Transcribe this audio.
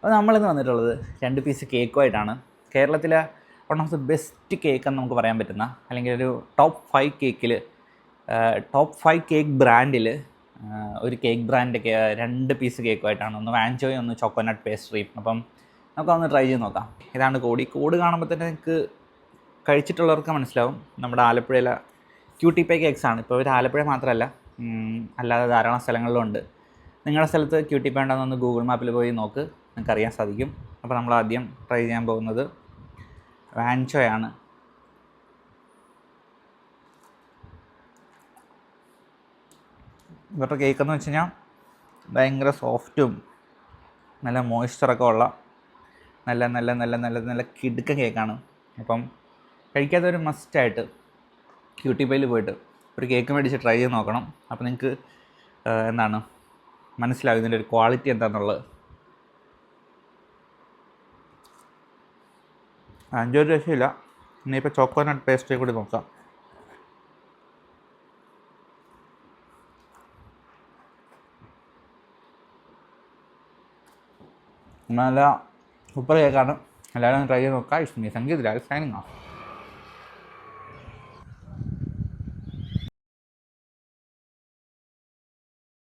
അപ്പോൾ നമ്മളിന്ന് വന്നിട്ടുള്ളത് 2 പീസ് കേക്കുമായിട്ടാണ്. കേരളത്തിലെ one of the best cake എന്ന് നമുക്ക് പറയാൻ പറ്റുന്ന, അല്ലെങ്കിൽ ഒരു ടോപ്പ് 5 കേക്കിൽ ടോപ്പ് 5 കേക്ക് ബ്രാൻഡിൽ ഒരു കേക്ക് ബ്രാൻഡ് 2 പീസ് കേക്കുമായിട്ടാണ്. ഒന്ന് വാൻചോയും ഒന്ന് ചോക്കോനട്ട് പേസ്ട്രിയും. അപ്പം നമുക്കൊന്ന് ട്രൈ ചെയ്ത് നോക്കാം. ഇതാണ് കോഡ് കാണുമ്പോൾ തന്നെ നിങ്ങൾക്ക് കഴിച്ചിട്ടുള്ളവർക്ക് മനസ്സിലാവും. നമ്മുടെ ആലപ്പുഴയിലെ ക്യൂട്ടി പൈ കേക്ക്സ് ആണ്. ഇപ്പോൾ ഒരു ആലപ്പുഴ മാത്രമല്ല, അല്ലാതെ ധാരാളം സ്ഥലങ്ങളിലും ഉണ്ട്. നിങ്ങളുടെ സ്ഥലത്ത് ക്യൂട്ടി പൈ ഉണ്ടെന്നൊന്ന് ഗൂഗിൾ മാപ്പിൽ പോയി നോക്ക്, നിങ്ങൾക്ക് അറിയാൻ സാധിക്കും. അപ്പോൾ നമ്മൾ ആദ്യം ട്രൈ ചെയ്യാൻ പോകുന്നത് വാൻചോയാണ്. ഇവരുടെ കേക്കെന്ന് വെച്ച് കഴിഞ്ഞാൽ ഭയങ്കര സോഫ്റ്റും നല്ല മോയ്സ്ചറൊക്കെ ഉള്ള നല്ല നല്ല നല്ല നല്ല നല്ല കിടുക്കൻ കേക്കാണ്. അപ്പം കഴിക്കാത്തൊരു മസ്റ്റായിട്ട് ക്യൂട്ടി പൈയിൽ പോയിട്ട് ഒരു കേക്ക് മേടിച്ച് ട്രൈ ചെയ്ത് നോക്കണം. അപ്പോൾ നിങ്ങൾക്ക് എന്താണ് മനസ്സിലാവും ഇതിൻ്റെ ഒരു ക്വാളിറ്റി എന്താണെന്നുള്ളത്. 5 രക്ഷയില്ല. ഇനിയിപ്പോൾ ചോക്കോനട്ട് പേസ്ട്രി കൂടി നോക്കാം. നല്ല സൂപ്പർ കേക്കാണ്. എല്ലാവരും ട്രൈ ചെയ്ത് നോക്കാം. ഇഷ്ടം സംഗീത സൈനിങ് ഓഫ്.